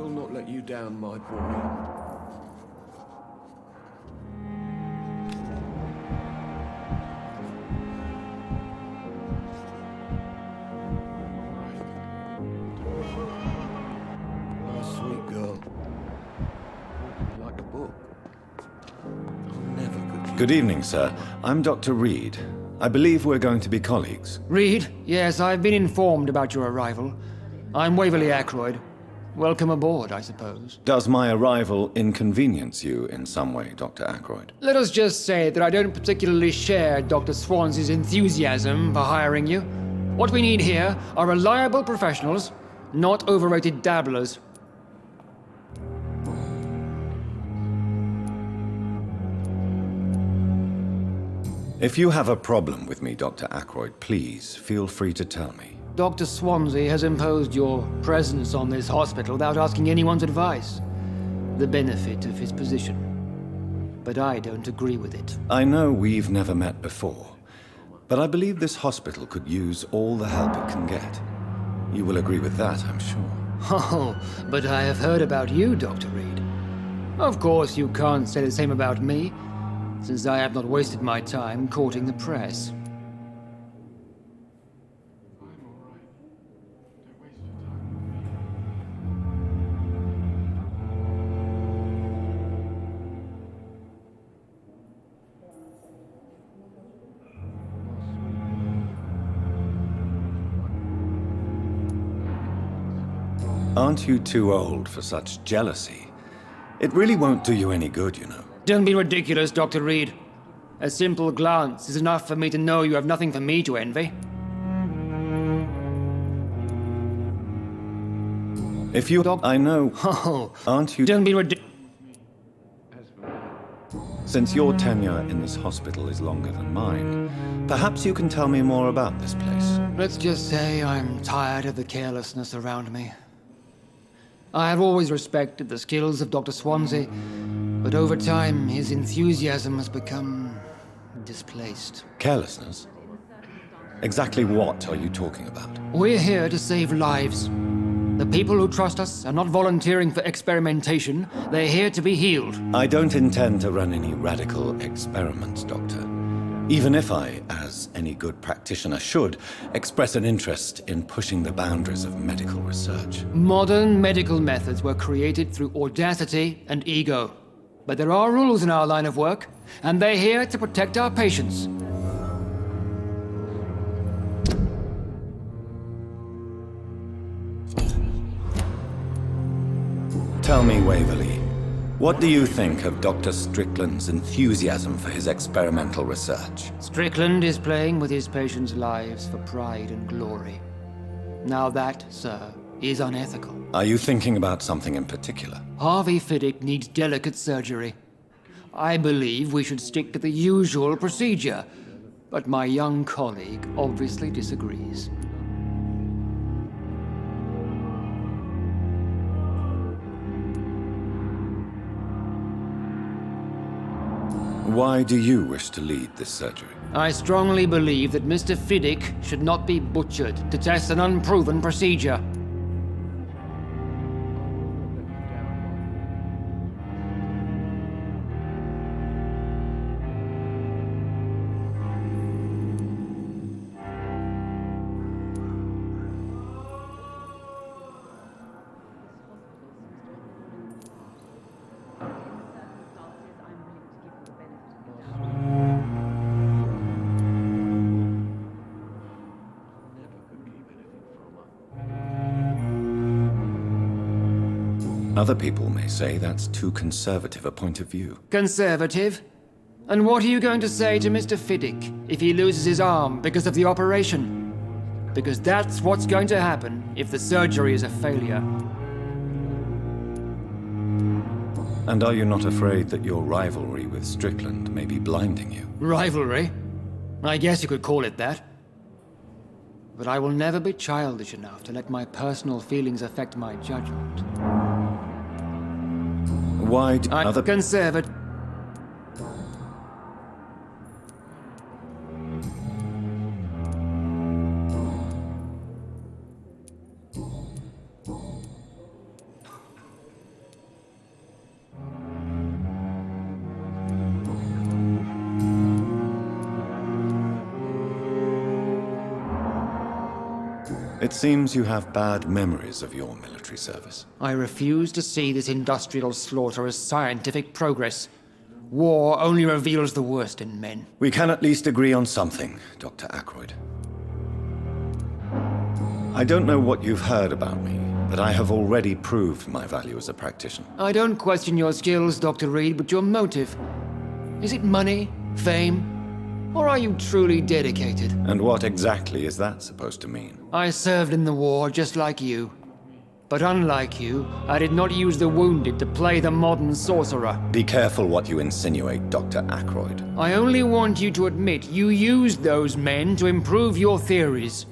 will not let you down, my boy. Sweet girl. Like a book. I'll never could. Good evening, sir. I'm Dr. Reed. I believe we're going to be colleagues. Reed? Yes, I've been informed about your arrival. I'm Waverly Ackroyd. Welcome aboard, I suppose. Does my arrival inconvenience you in some way, Dr. Ackroyd? Let us just say that I don't particularly share Dr. Swansea's enthusiasm for hiring you. What we need here are reliable professionals, not overrated dabblers. If you have a problem with me, Dr. Ackroyd, please feel free to tell me. Dr. Swansea has imposed your presence on this hospital without asking anyone's advice. The benefit of his position. But I don't agree with it. I know we've never met before, but I believe this hospital could use all the help it can get. You will agree with that, I'm sure. Oh, but I have heard about you, Dr. Reed. Of course, you can't say the same about me, since I have not wasted my time courting the press. Aren't you too old for such jealousy? It really won't do you any good, you know. Don't be ridiculous, Dr. Reed. A simple glance is enough for me to know you have nothing for me to envy. If you... I know... Oh, Aren't you... don't be ridiculous. Since your tenure in this hospital is longer than mine, perhaps you can tell me more about this place. Let's just say I'm tired of the carelessness around me. I have always respected the skills of Dr. Swansea, but over time his enthusiasm has become displaced. Carelessness? Exactly what are you talking about? We're here to save lives. The people who trust us are not volunteering for experimentation. They're here to be healed. I don't intend to run any radical experiments, Doctor. Even if I, as any good practitioner should, express an interest in pushing the boundaries of medical research. Modern medical methods were created through audacity and ego. But there are rules in our line of work, and they're here to protect our patients. Tell me, Waverly, what do you think of Dr. Strickland's enthusiasm for his experimental research? Strickland is playing with his patients' lives for pride and glory. Now that, sir, is unethical. Are you thinking about something in particular? Harvey Fiddick needs delicate surgery. I believe we should stick to the usual procedure, but my young colleague obviously disagrees. Why do you wish to lead this surgery? I strongly believe that Mr. Fiddick should not be butchered to test an unproven procedure. Other people may say that's too conservative a point of view. Conservative? And what are you going to say to Mr. Fiddick if he loses his arm because of the operation? Because that's what's going to happen if the surgery is a failure. And are you not afraid that your rivalry with Strickland may be blinding you? Rivalry? I guess you could call it that. But I will never be childish enough to let my personal feelings affect my judgment. Why do I'm other... conservative. It seems you have bad memories of your military service. I refuse to see this industrial slaughter as scientific progress. War only reveals the worst in men. We can at least agree on something, Dr. Ackroyd. I don't know what you've heard about me, but I have already proved my value as a practitioner. I don't question your skills, Dr. Reed, but your motive. Is it money, fame, or are you truly dedicated? And what exactly is that supposed to mean? I served in the war just like you. But unlike you, I did not use the wounded to play the modern sorcerer. Be careful what you insinuate, Dr. Ackroyd. I only want you to admit you used those men to improve your theories.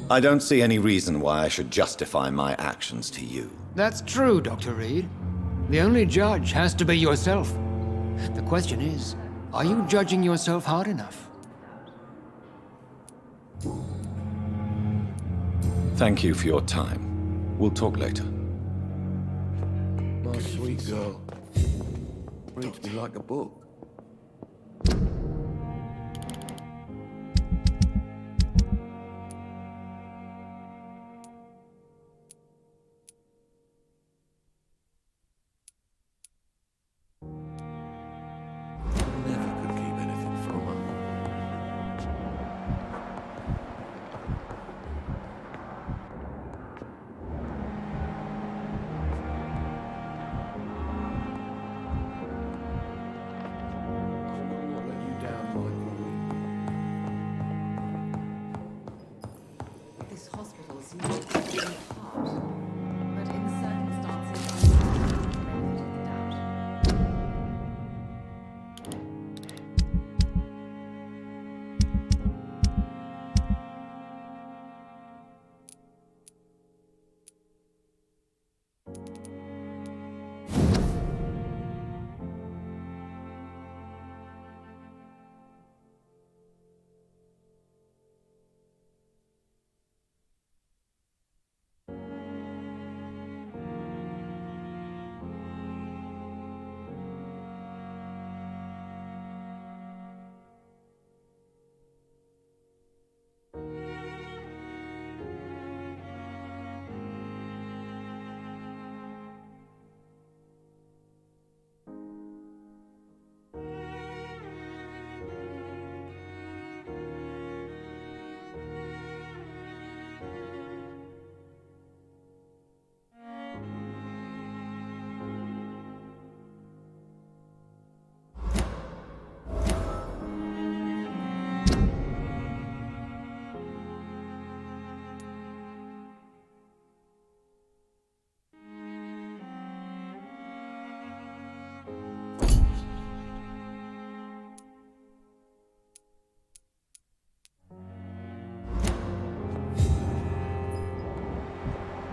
I don't see any reason why I should justify my actions to you. That's true, Dr. Reed. The only judge has to be yourself. The question is, are you judging yourself hard enough? Thank you for your time. We'll talk later. My sweet girl. Reads me like a book. Never could keep anything from her. I will not let you down, my boy. This hospital seems to be falling apart, but in circumstances, I still have the benefit of the doubt.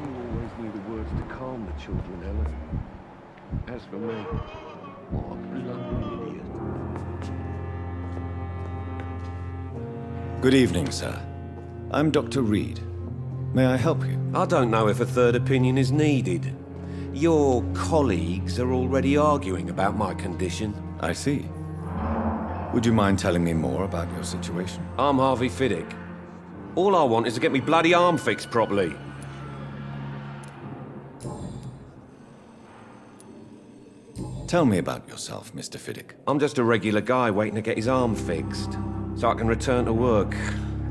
You always knew the words to calm the children, Ellen. As for me, what a blundering idiot. Good evening, sir. I'm Dr. Reed. May I help you? I don't know if a third opinion is needed. Your colleagues are already arguing about my condition. I see. Would you mind telling me more about your situation? I'm Harvey Fiddick. All I want is to get me bloody arm fixed properly. Tell me about yourself, Mr. Fiddick. I'm just a regular guy waiting to get his arm fixed, so I can return to work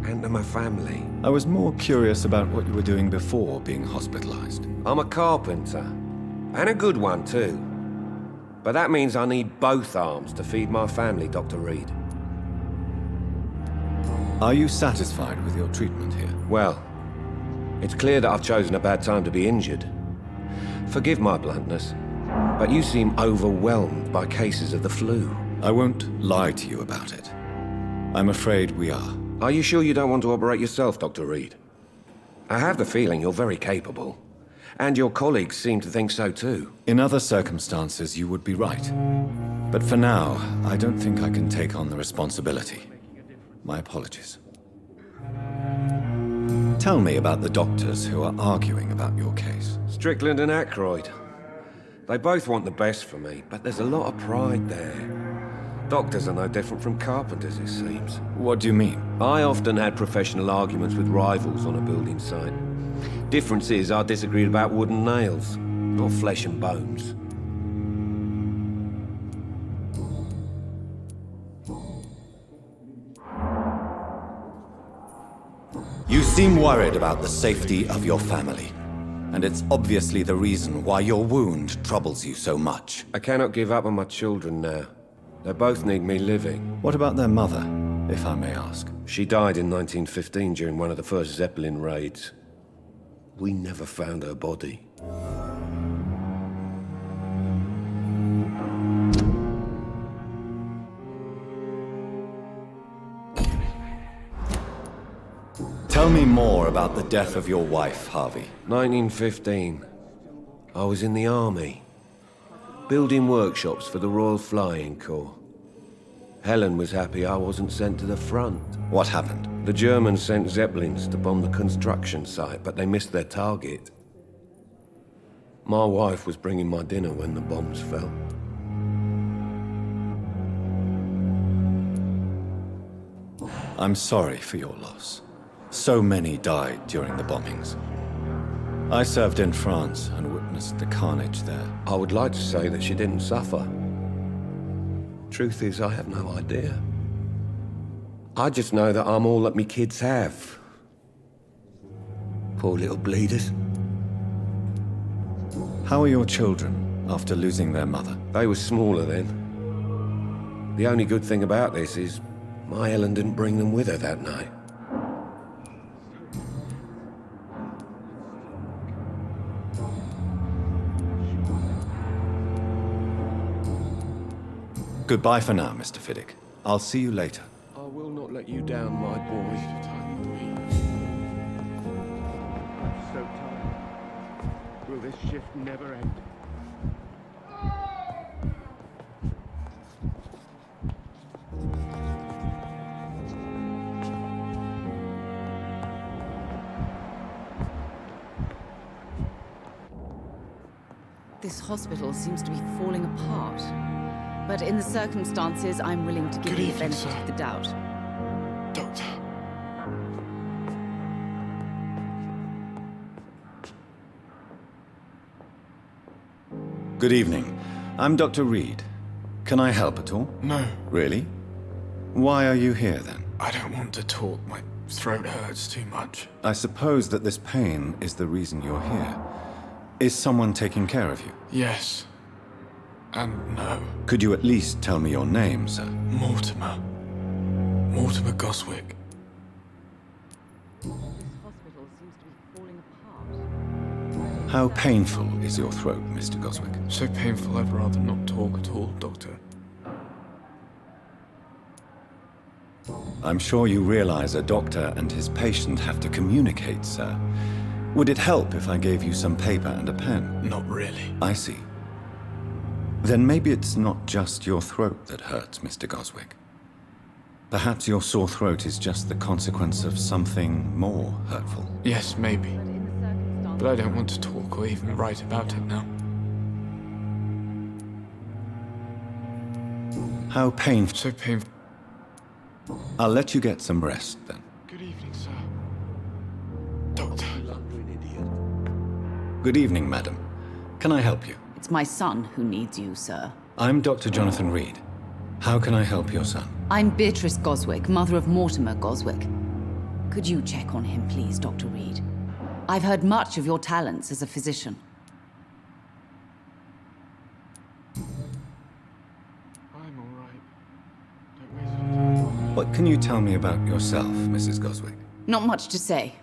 and to my family. I was more curious about what you were doing before being hospitalized. I'm a carpenter, and a good one too. But that means I need both arms to feed my family, Dr. Reed. Are you satisfied with your treatment here? Well, it's clear that I've chosen a bad time to be injured. Forgive my bluntness, but you seem overwhelmed by cases of the flu. I won't lie to you about it. I'm afraid we are. Are you sure you don't want to operate yourself, Dr. Reed? I have the feeling you're very capable. And your colleagues seem to think so too. In other circumstances, you would be right. But for now, I don't think I can take on the responsibility. My apologies. Tell me about the doctors who are arguing about your case. Strickland and Aykroyd. They both want the best for me, but there's a lot of pride there. Doctors are no different from carpenters, it seems. What do you mean? I often had professional arguments with rivals on a building site. Difference is, I disagreed about wooden nails, not flesh and bones. You seem worried about the safety of your family. And it's obviously the reason why your wound troubles you so much. I cannot give up on my children now. They both need me living. What about their mother, if I may ask? She died in 1915 during one of the first Zeppelin raids. We never found her body. Tell me more about the death of your wife, Harvey. 1915. I was in the army, building workshops for the Royal Flying Corps. Helen was happy I wasn't sent to the front. What happened? The Germans sent Zeppelins to bomb the construction site, but they missed their target. My wife was bringing my dinner when the bombs fell. I'm sorry for your loss. So many died during the bombings. I served in France and witnessed the carnage there. I would like to say that she didn't suffer. Truth is, I have no idea. I just know that I'm all that me kids have. Poor little bleeders. How are your children after losing their mother? They were smaller then. The only good thing about this is my Helen didn't bring them with her that night. Goodbye for now, Mr. Fiddick. I'll see you later. I will not let you down, my boy. So tired. Will this shift never end? This hospital seems to be falling apart. But in the circumstances, I'm willing to give you the benefit of the doubt. Doctor. Good evening. I'm Dr. Reed. Can I help at all? No, Really? Why are you here then? I don't want to talk. My throat hurts too much. I suppose that this pain is the reason you're here. Is someone taking care of you? Yes. And no. Could you at least tell me your name, sir? Mortimer. Mortimer Goswick. This hospital seems to be falling apart. How painful is your throat, Mr. Goswick? So painful I'd rather not talk at all, Doctor. I'm sure you realize a doctor and his patient have to communicate, sir. Would it help if I gave you some paper and a pen? Not really. I see. Then maybe it's not just your throat that hurts, Mr. Goswick. Perhaps your sore throat is just the consequence of something more hurtful. Yes, maybe. But in the circumstances, But I don't want to talk or even write about it now. How painful. So painful. I'll let you get some rest then. Good evening, sir. Doctor. Blundering idiot. Good evening, madam. Can I help you? it's my son who needs you, sir. I'm Dr. Jonathan Reed. How can I help your son? I'm Beatrice Goswick, mother of Mortimer Goswick. Could you check on him, please, Dr. Reed? I've heard much of your talents as a physician. I'm all right. Don't waste your time. What can you tell me about yourself, Mrs. Goswick? Not much to say.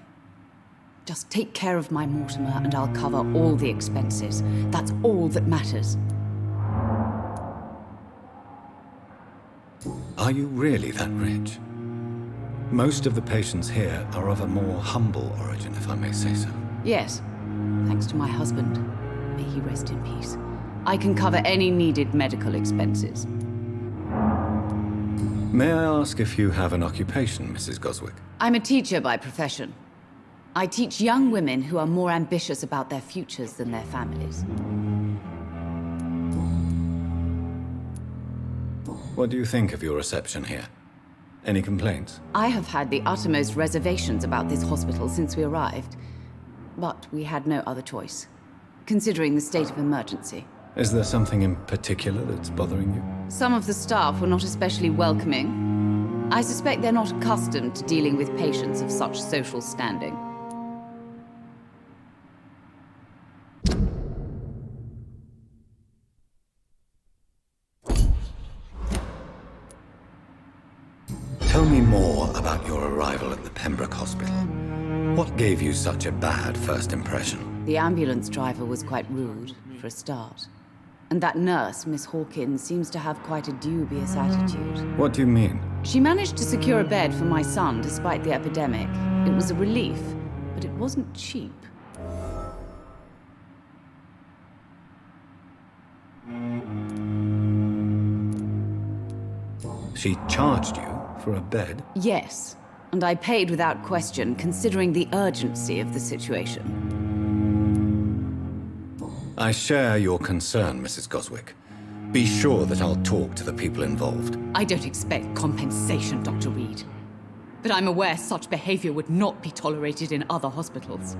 Just take care of my Mortimer and I'll cover all the expenses. That's all that matters. Are you really that rich? Most of the patients here are of a more humble origin, if I may say so. Yes, thanks to my husband. May he rest in peace. I can cover any needed medical expenses. May I ask if you have an occupation, Mrs. Goswick? I'm a teacher by profession. I teach young women who are more ambitious about their futures than their families. What do you think of your reception here? Any complaints? I have had the uttermost reservations about this hospital since we arrived. But we had no other choice, considering the state of emergency. Is there something in particular that's bothering you? Some of the staff were not especially welcoming. I suspect they're not accustomed to dealing with patients of such social standing. Tell me more about your arrival at the Pembroke Hospital. What gave you such a bad first impression? The ambulance driver was quite rude, for a start. And that nurse, Miss Hawkins, seems to have quite a dubious attitude. What do you mean? She managed to secure a bed for my son despite the epidemic. It was a relief, but it wasn't cheap. She charged you for a bed? Yes, and I paid without question, considering the urgency of the situation. I share your concern, Mrs. Goswick. Be sure that I'll talk to the people involved. I don't expect compensation, Dr. Reed. But I'm aware such behavior would not be tolerated in other hospitals.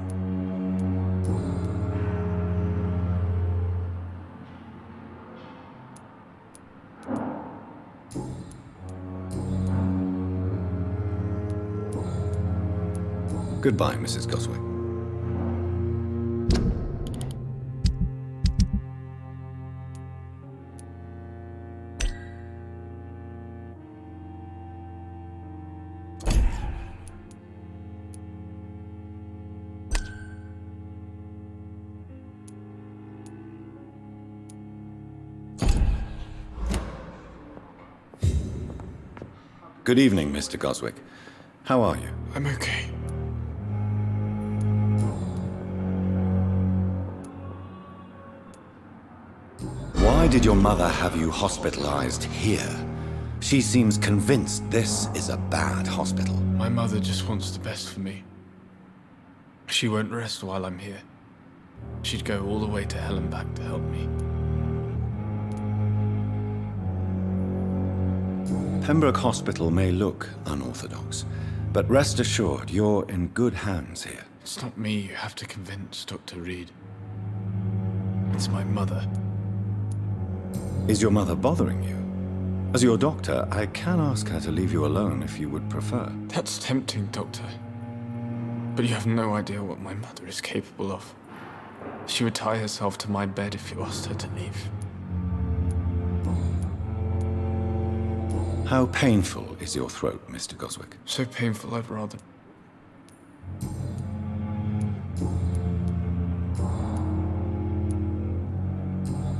Goodbye, Mrs. Goswick. Good evening, Mr. Goswick. How are you? I'm okay. Why did your mother have you hospitalized here? She seems convinced this is a bad hospital. My mother just wants the best for me. She won't rest while I'm here. She'd go all the way to hell and back to help me. Pembroke Hospital may look unorthodox, but rest assured you're in good hands here. It's not me you have to convince, Dr. Reed. It's my mother. Is your mother bothering you? As your doctor, I can ask her to leave you alone if you would prefer. That's tempting, Doctor. But you have no idea what my mother is capable of. She would tie herself to my bed if you asked her to leave. How painful is your throat, Mr. Goswick? So painful, I'd rather...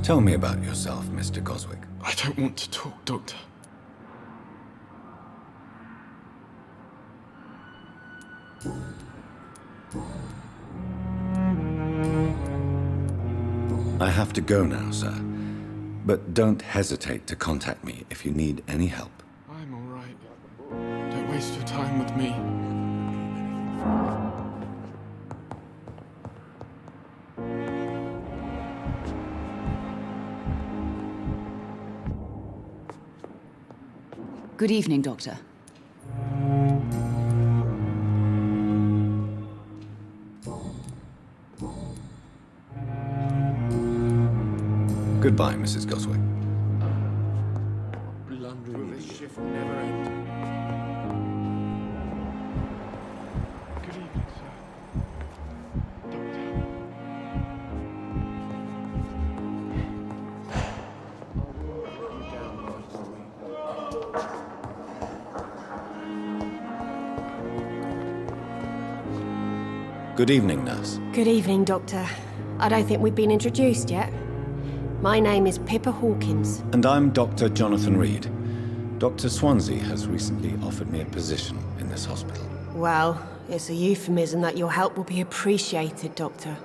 Tell me about yourself, Mr. Goswick. I don't want to talk, Doctor. I have to go now, sir. But don't hesitate to contact me if you need any help. I'm all right. Don't waste your time with me. Good evening, Doctor. Goodbye, Mrs. Goswick. Will this shift never end? Good evening, sir. Doctor. Good evening, nurse. Good evening, Doctor. I don't think we've been introduced yet. My name is Pippa Hawkins. And I'm Dr. Jonathan Reed. Dr. Swansea has recently offered me a position in this hospital. Well, it's a euphemism that your help will be appreciated, Doctor.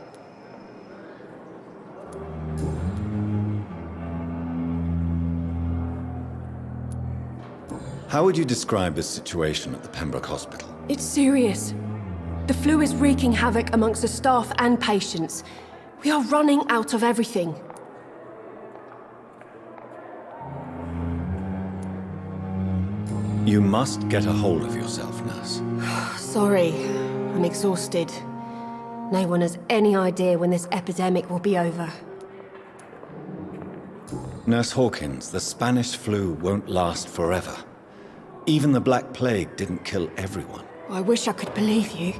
How would you describe the situation at the Pembroke Hospital? It's serious. The flu is wreaking havoc amongst the staff and patients. We are running out of everything. You must get a hold of yourself, nurse. Sorry, I'm exhausted. No one has any idea when this epidemic will be over. Nurse Hawkins, the Spanish flu won't last forever. Even the Black Plague didn't kill everyone. I wish I could believe you.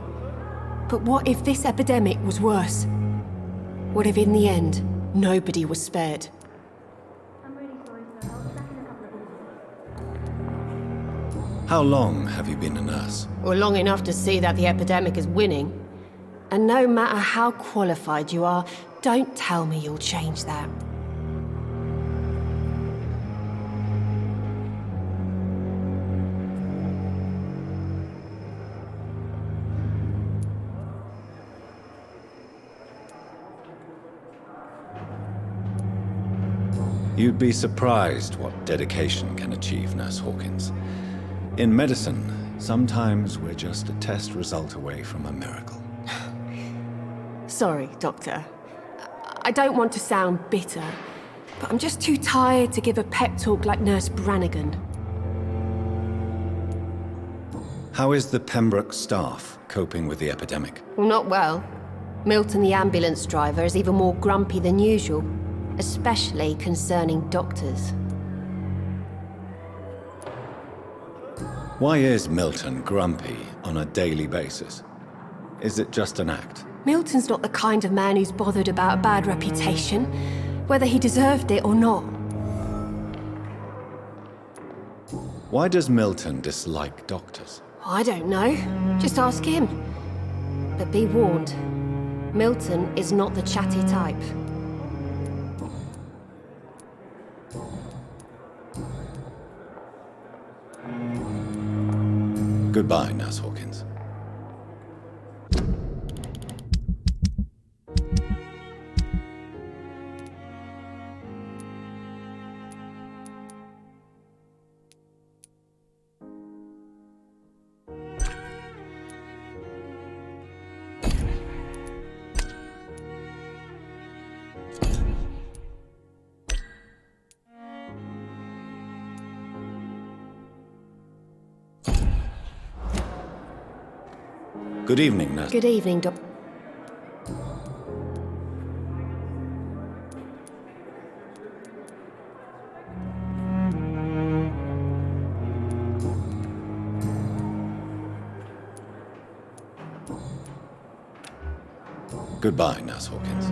But what if this epidemic was worse? What if in the end, nobody was spared? How long have you been a nurse? Well, long enough to see that the epidemic is winning. And no matter how qualified you are, don't tell me you'll change that. You'd be surprised what dedication can achieve, Nurse Hawkins. In medicine, sometimes we're just a test result away from a miracle. Sorry, Doctor. I don't want to sound bitter, but I'm just too tired to give a pep talk like Nurse Brannigan. How is the Pembroke staff coping with the epidemic? Well, not well. Milton, the ambulance driver, is even more grumpy than usual, especially concerning doctors. Why is Milton grumpy on a daily basis? Is it just an act? Milton's not the kind of man who's bothered about a bad reputation, whether he deserved it or not. Why does Milton dislike doctors? I don't know. Just ask him. But be warned, Milton is not the chatty type. Goodbye, Nurse Hawkins. Good evening, Nurse. Good evening, Doc. Goodbye, Nurse Hawkins.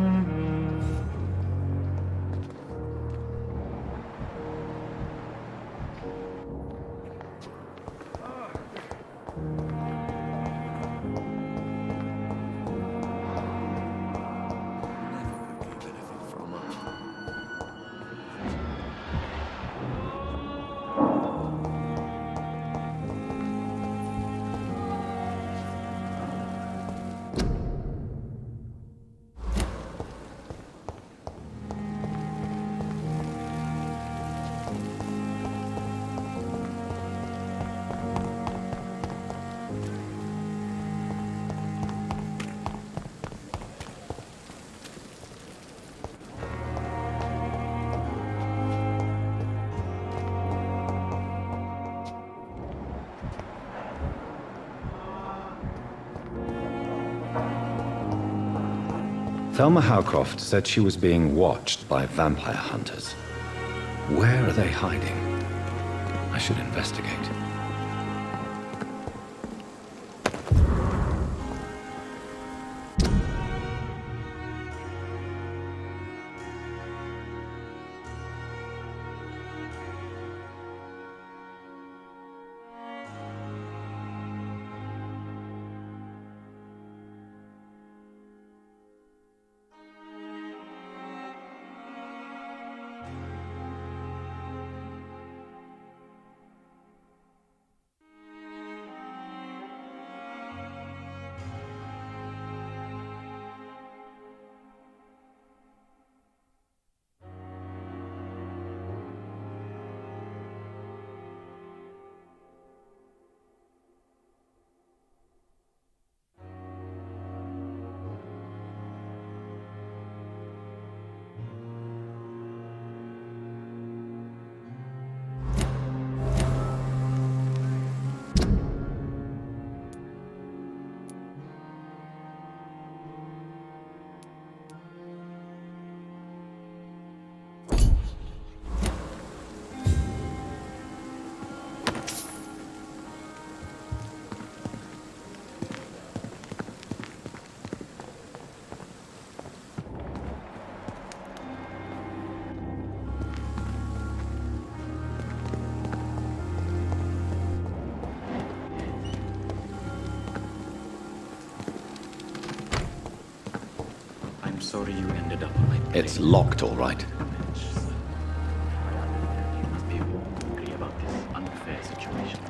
Thelma Howcroft said she was being watched by vampire hunters. Where are they hiding? I should investigate. sorry you ended up on my plane. It's locked, all right. You must be angry about this unfair situation.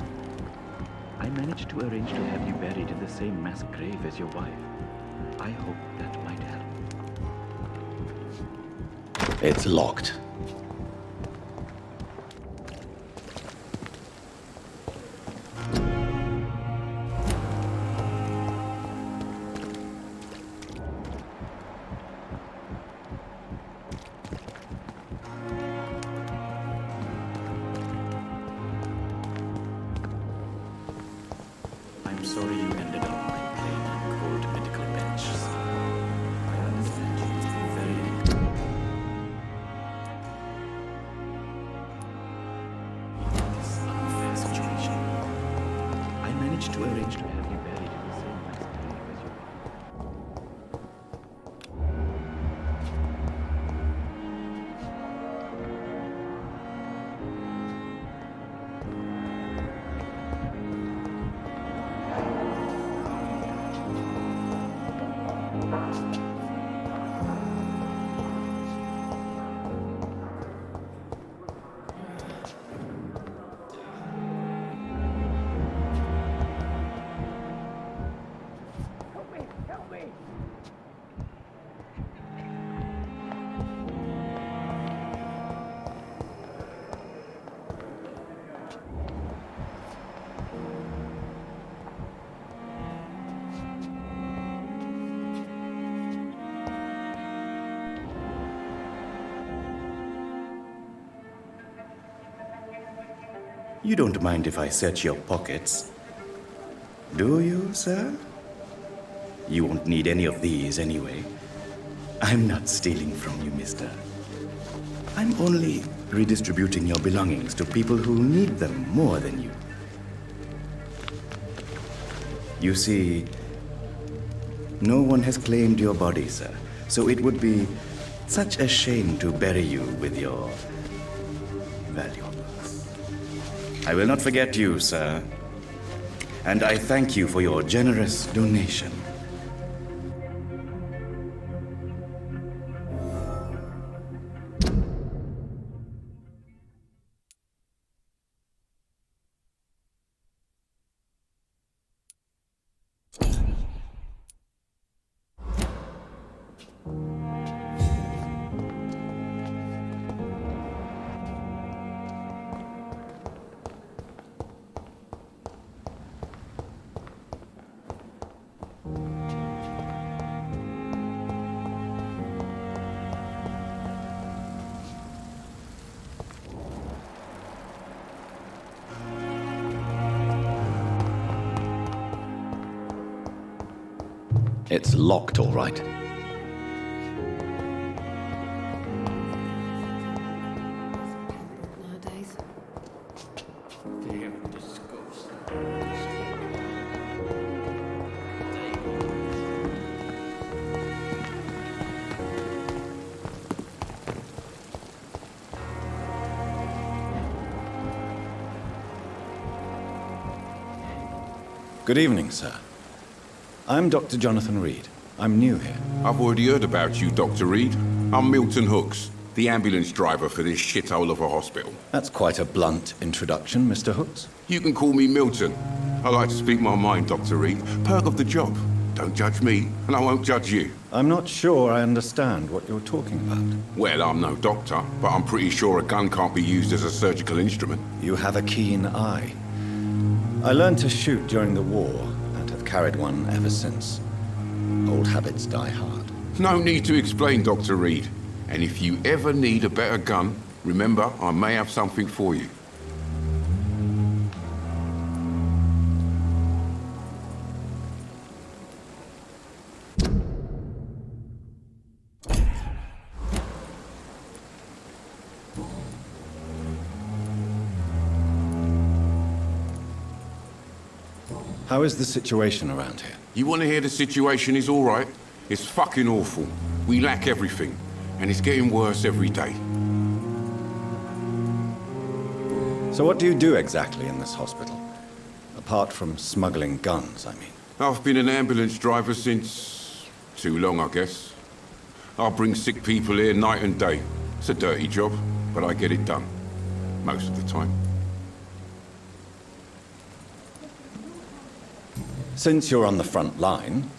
I managed to arrange to have you buried in the same mass grave as your wife. I hope that might help. It's locked. I'm sorry you ended up on my plain and cold medical bench. I understand you must be very angry. This unfair situation. I managed to arrange to have you buried in the same mass grave as your wife. You don't mind if I search your pockets, do you, sir? You won't need any of these anyway. I'm not stealing from you, mister. I'm only redistributing your belongings to people who need them more than you. You see, no one has claimed your body, sir, so it would be such a shame to bury you with your valuables. I will not forget you, sir. And I thank you for your generous donation. It's locked, all right. Nowadays. Good evening, sir. I'm Dr. Jonathan Reed. I'm new here. I've already heard about you, Dr. Reed. I'm Milton Hooks, the ambulance driver for this shithole of a hospital. That's quite a blunt introduction, Mr. Hooks. You can call me Milton. I like to speak my mind, Dr. Reed. Perk of the job. Don't judge me, and I won't judge you. I'm not sure I understand what you're talking about. Well, I'm no doctor, but I'm pretty sure a gun can't be used as a surgical instrument. You have a keen eye. I learned to shoot during the war and have carried one ever since. Old habits die hard. No need to explain, Dr. Reed. And if you ever need a better gun, remember, I may have something for you. How is the situation around here? You want to hear the situation is all right? It's fucking awful. We lack everything, and it's getting worse every day. So what do you do exactly in this hospital? Apart from smuggling guns, I mean. I've been an ambulance driver since... too long, I guess. I bring sick people here night and day. It's a dirty job, but I get it done. Most of the time. Since you're on the front line,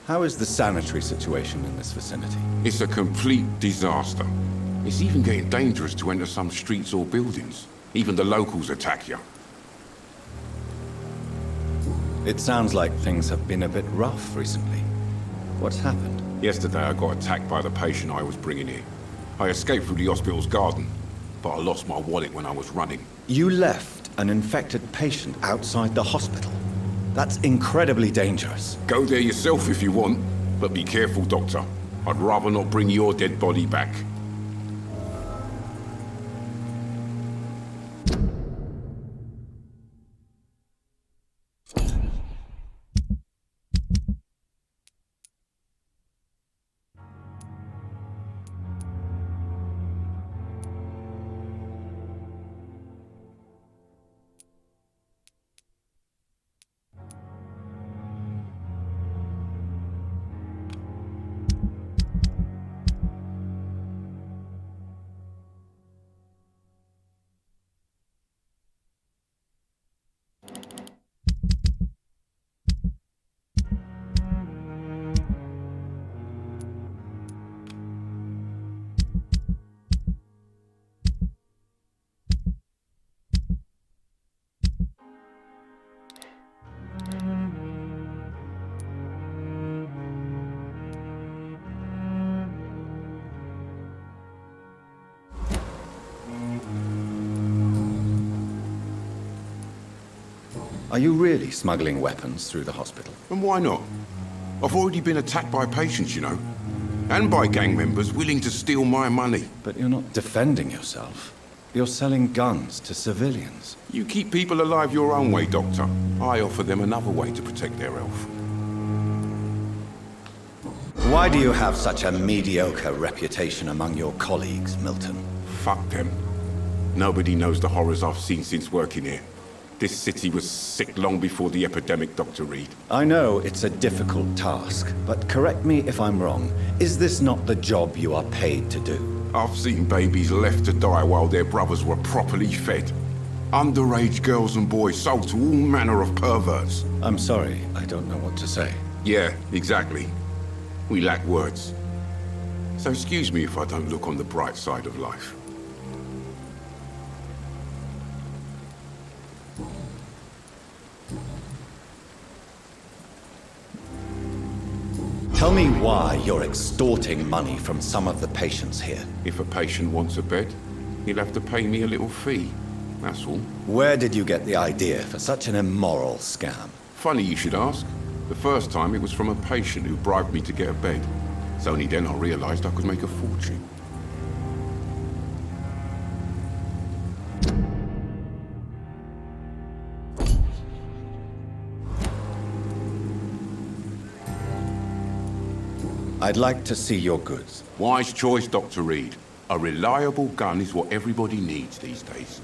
how is the sanitary situation in this vicinity? It's a complete disaster. It's even getting dangerous to enter some streets or buildings. Even the locals attack you. It sounds like things have been a bit rough recently. What's happened? Yesterday I got attacked by the patient I was bringing here. I escaped through the hospital's garden, but I lost my wallet when I was running. You left an infected patient outside the hospital? That's incredibly dangerous. Go there yourself if you want, but be careful, Doctor. I'd rather not bring your dead body back. Are you really smuggling weapons through the hospital? And why not? I've already been attacked by patients, you know. And by gang members willing to steal my money. But you're not defending yourself. You're selling guns to civilians. You keep people alive your own way, Doctor. I offer them another way to protect their health. Why do you have such a mediocre reputation among your colleagues, Milton? Fuck them. Nobody knows the horrors I've seen since working here. This city was sick long before the epidemic, Dr. Reed. I know it's a difficult task, but correct me if I'm wrong. Is this not the job you are paid to do? I've seen babies left to die while their brothers were properly fed. Underage girls and boys sold to all manner of perverts. I'm sorry, I don't know what to say. Yeah, exactly. We lack words. So excuse me if I don't look on the bright side of life. Tell me why you're extorting money from some of the patients here. If a patient wants a bed, he'll have to pay me a little fee. That's all. Where did you get the idea for such an immoral scam? Funny you should ask. The first time it was from a patient who bribed me to get a bed. It's only then I realized I could make a fortune. I'd like to see your goods. Wise choice, Dr. Reed. A reliable gun is what everybody needs these days.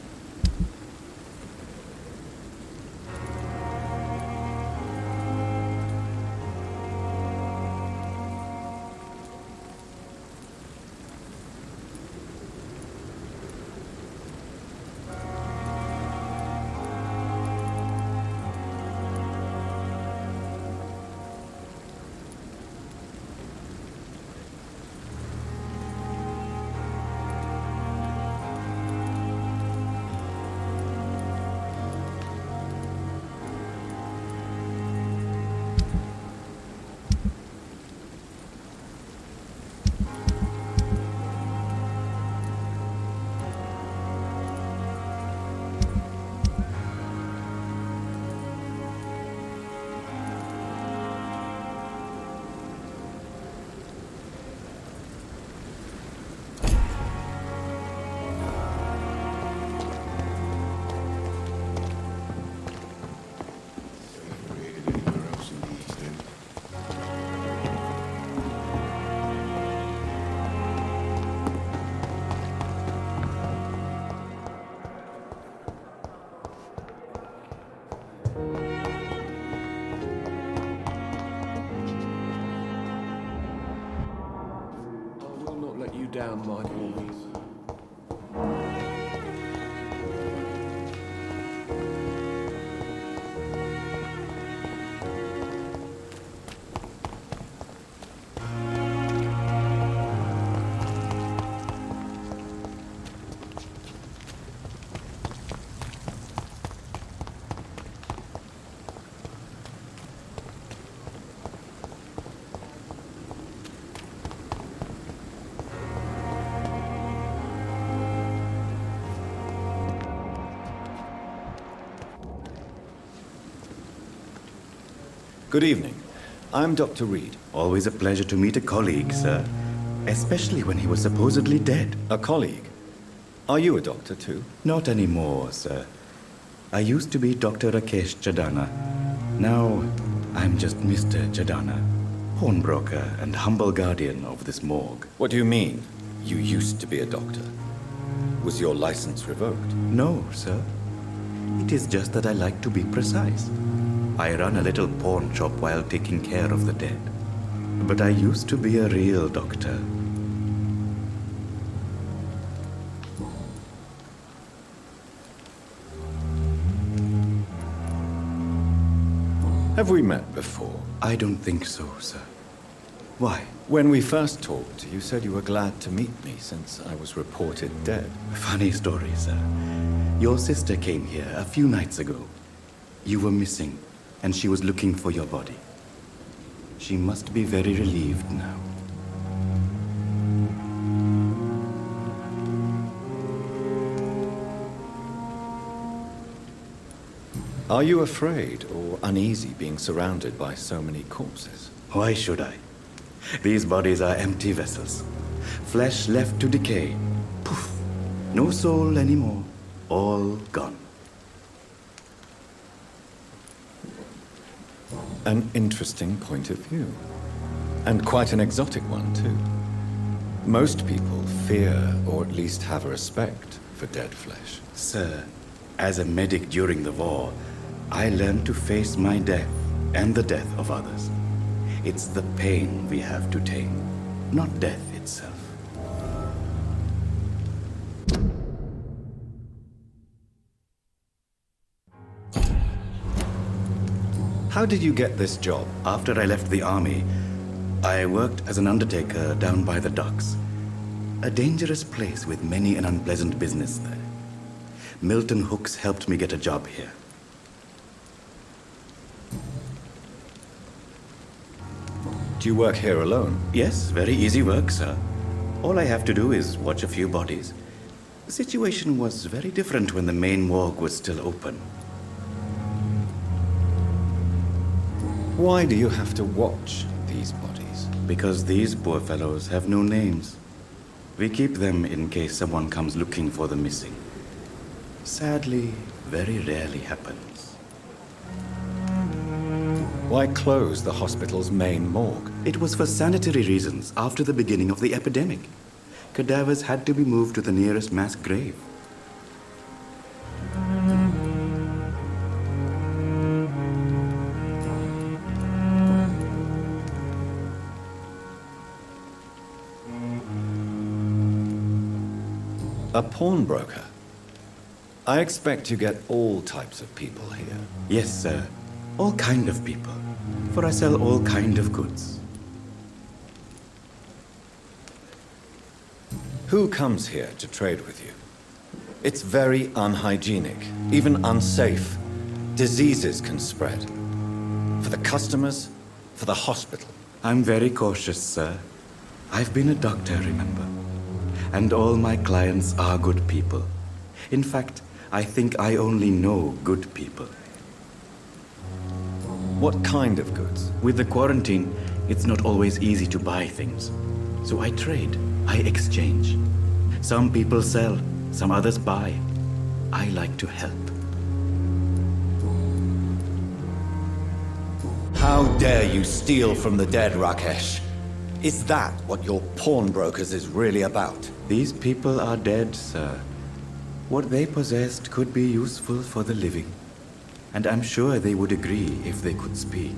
down, my boys. Good evening. I'm Dr. Reed. Always a pleasure to meet a colleague, sir. Especially when he was supposedly dead. A colleague? Are you a doctor too? Not anymore, sir. I used to be Dr. Rakesh Chadana. Now, I'm just Mr. Chadana, pawnbroker and humble guardian of this morgue. What do you mean, you used to be a doctor? Was your license revoked? No, sir. It is just that I like to be precise. I run a little pawn shop while taking care of the dead. But I used to be a real doctor. Have we met before? I don't think so, sir. Why? When we first talked, you said you were glad to meet me since I was reported dead. Funny story, sir. Your sister came here a few nights ago. You were missing, and she was looking for your body. She must be very relieved now. Are you afraid or uneasy being surrounded by so many corpses? Why should I? These bodies are empty vessels. Flesh left to decay. Poof. No soul anymore. All gone. An interesting point of view. And quite an exotic one, too. Most people fear, or at least have a respect, for dead flesh. Sir, as a medic during the war, I learned to face my death and the death of others. It's the pain we have to tame, not death itself. How did you get this job? After I left the army, I worked as an undertaker down by the docks. A dangerous place with many an unpleasant business there. Milton Hooks helped me get a job here. Do you work here alone? Yes, very easy work, sir. All I have to do is watch a few bodies. The situation was very different when the main morgue was still open. Why do you have to watch these bodies? Because these poor fellows have no names. We keep them in case someone comes looking for the missing. Sadly, very rarely happens. Why close the hospital's main morgue? It was for sanitary reasons after the beginning of the epidemic. Cadavers had to be moved to the nearest mass grave. A pawnbroker? I expect you get all types of people here. Yes, sir. All kind of people. For I sell all kind of goods. Who comes here to trade with you? It's very unhygienic, even unsafe. Diseases can spread. For the customers, for the hospital. I'm very cautious, sir. I've been a doctor, remember? And all my clients are good people. In fact, I think I only know good people. What kind of goods? With the quarantine, it's not always easy to buy things. So I trade, I exchange. Some people sell, some others buy. I like to help. How dare you steal from the dead, Rakesh? Is that what your pawnbrokers is really about? These people are dead, sir. What they possessed could be useful for the living. And I'm sure they would agree if they could speak.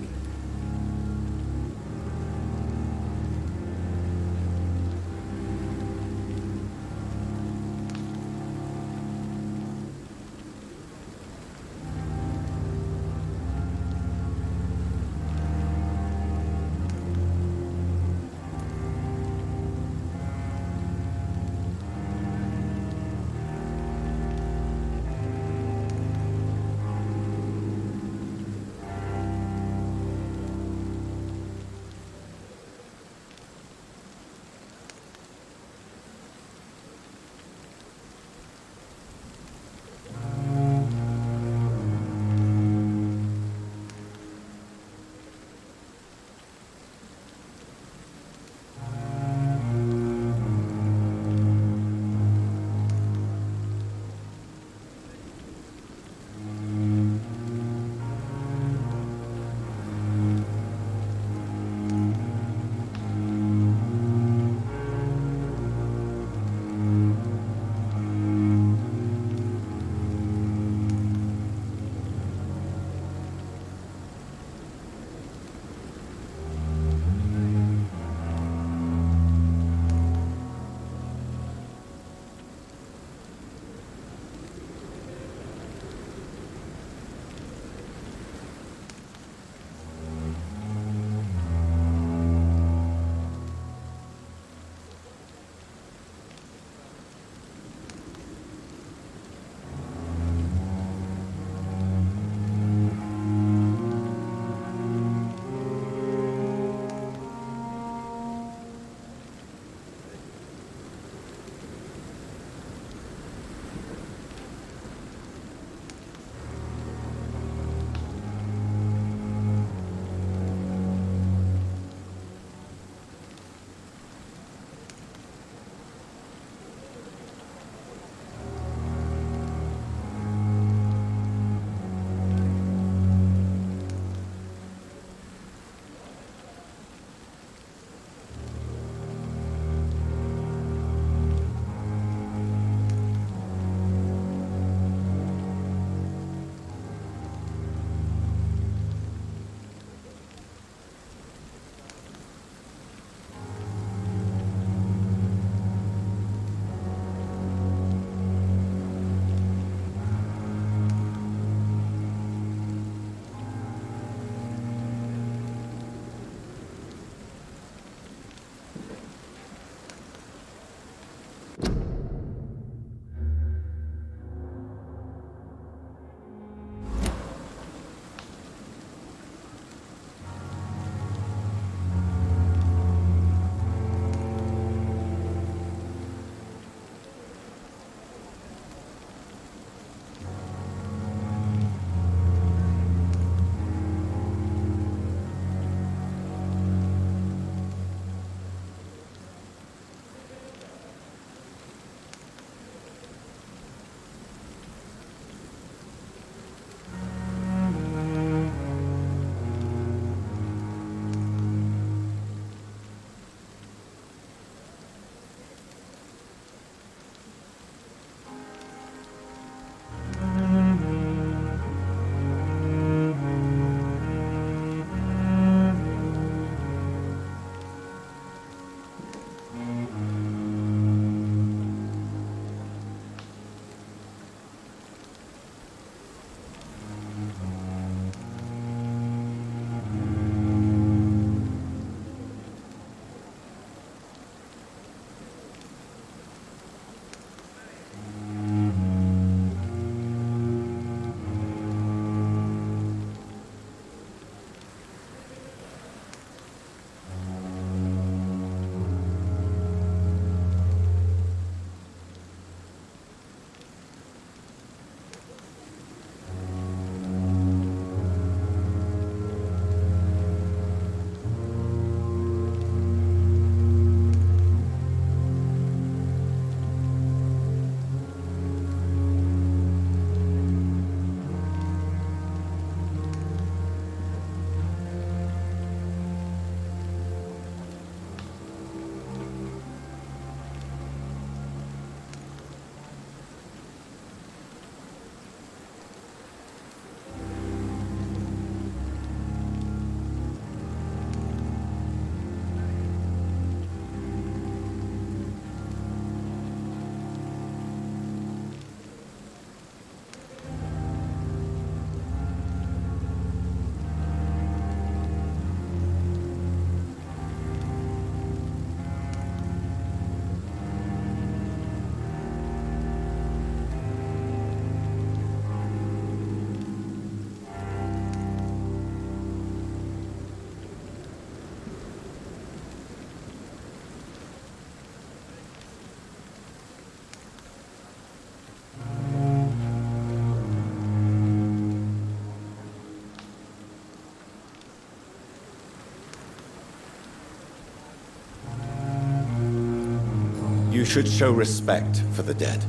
You should show respect for the dead.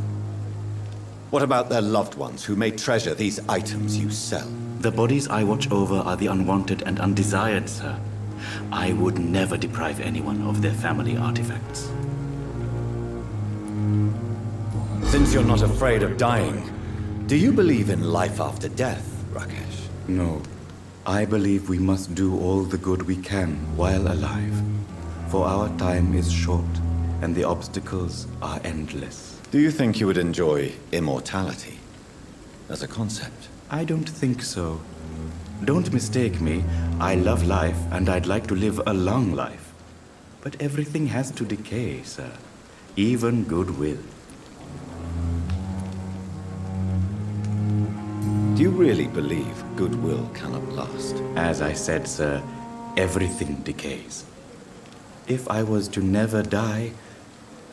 What about their loved ones who may treasure these items you sell? The bodies I watch over are the unwanted and undesired, sir. I would never deprive anyone of their family artifacts. Since you're not afraid of dying, do you believe in life after death, Rakesh? No. I believe we must do all the good we can while alive. For our time is short, and the obstacles are endless. Do you think you would enjoy immortality as a concept? I don't think so. Don't mistake me. I love life, and I'd like to live a long life. But everything has to decay, sir. Even goodwill. Do you really believe goodwill cannot last? As I said, sir, everything decays. If I was to never die,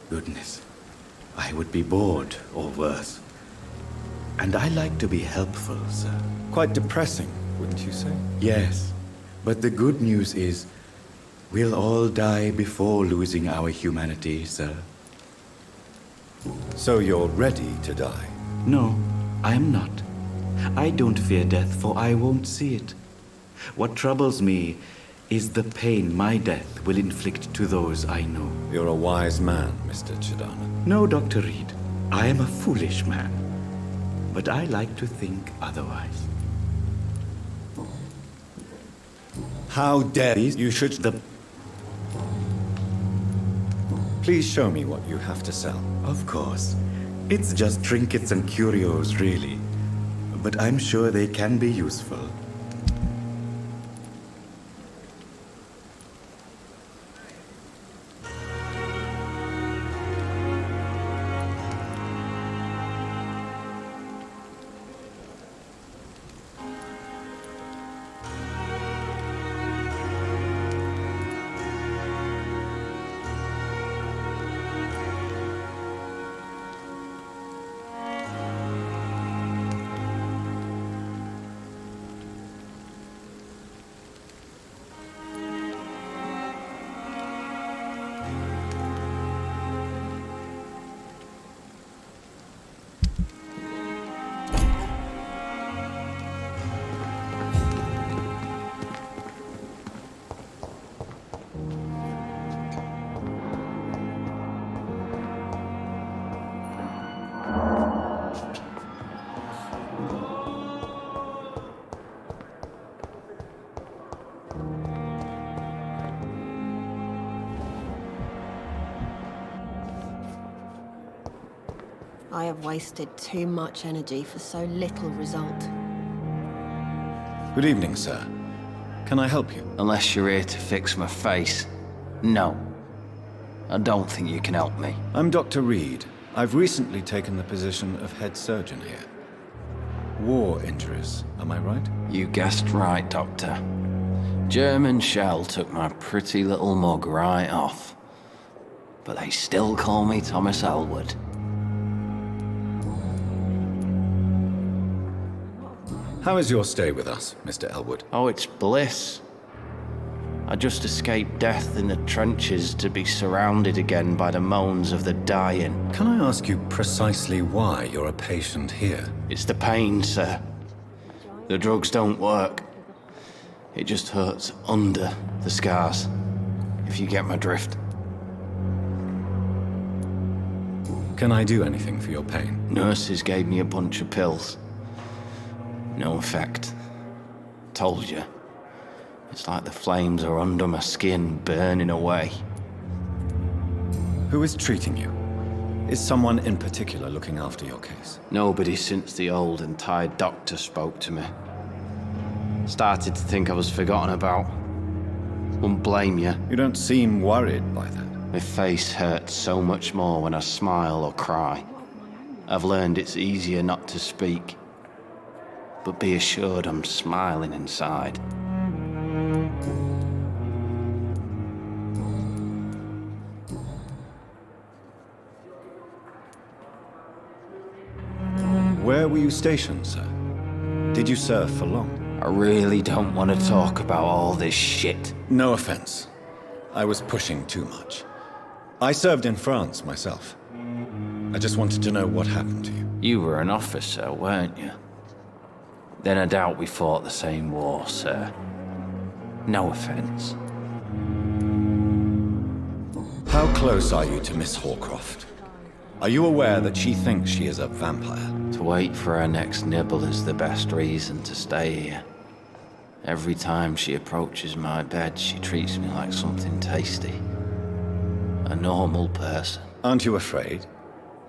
goodness, I would be bored or worse. And I like to be helpful, sir. Quite depressing, wouldn't you say? Yes, but the good news is, we'll all die before losing our humanity, sir. So you're ready to die? No, I am not. I don't fear death, for I won't see it. What troubles me is the pain my death will inflict to those I know. You're a wise man, Mr. Chidana. No, Dr. Reed. I am a foolish man. But I like to think otherwise. How dare you should... Please show me what you have to sell. Of course. It's just trinkets and curios, really. But I'm sure they can be useful. I have wasted too much energy for so little result. Good evening, sir. Can I help you? Unless you're here to fix my face. No. I don't think you can help me. I'm Dr. Reed. I've recently taken the position of head surgeon here. War injuries, am I right? You guessed right, Doctor. German shell took my pretty little mug right off. But they still call me Thomas Elwood. How is your stay with us, Mr. Elwood? Oh, it's bliss. I just escaped death in the trenches to be surrounded again by the moans of the dying. Can I ask you precisely why you're a patient here? It's the pain, sir. The drugs don't work. It just hurts under the scars, if you get my drift. Can I do anything for your pain? Nurses gave me a bunch of pills. No effect. Told you. It's like the flames are under my skin, burning away. Who is treating you? Is someone in particular looking after your case? Nobody since the old and tired doctor spoke to me. Started to think I was forgotten about. Wouldn't blame you. You don't seem worried by that. My face hurts so much more when I smile or cry. I've learned it's easier not to speak. But be assured I'm smiling inside. Where were you stationed, sir? Did you serve for long? I really don't want to talk about all this shit. No offense. I was pushing too much. I served in France myself. I just wanted to know what happened to you. You were an officer, weren't you? Then I doubt we fought the same war, sir. No offense. How close are you to Miss Horcroft? Are you aware that she thinks she is a vampire? To wait for her next nibble is the best reason to stay here. Every time she approaches my bed, she treats me like something tasty. A normal person. Aren't you afraid?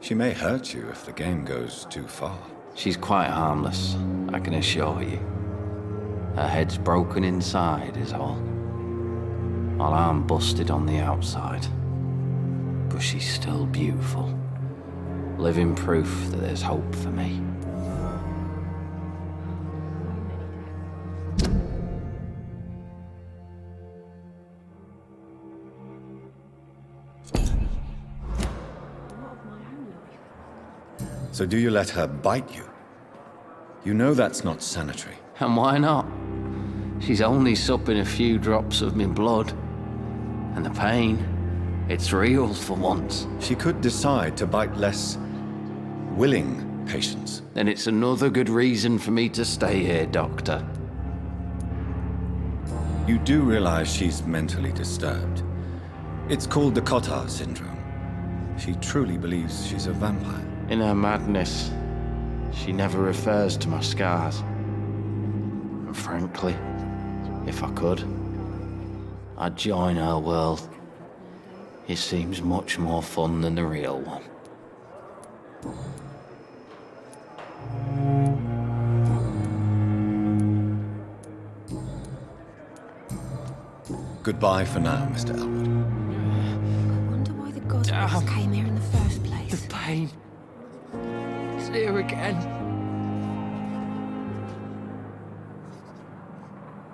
She may hurt you if the game goes too far. She's quite harmless, I can assure you. Her head's broken inside is all. While I'm busted on the outside. But she's still beautiful. Living proof that there's hope for me. So do you let her bite you? You know that's not sanitary. And why not? She's only supping a few drops of me blood. And the pain, it's real for once. She could decide to bite less willing patients. Then it's another good reason for me to stay here, Doctor. You do realize she's mentally disturbed. It's called the Cotard syndrome. She truly believes she's a vampire. In her madness, she never refers to my scars. And frankly, if I could, I'd join her world. It seems much more fun than the real one. Goodbye for now, Mr. Elwood. I wonder why the gods came here in the first place. The pain. It's here again.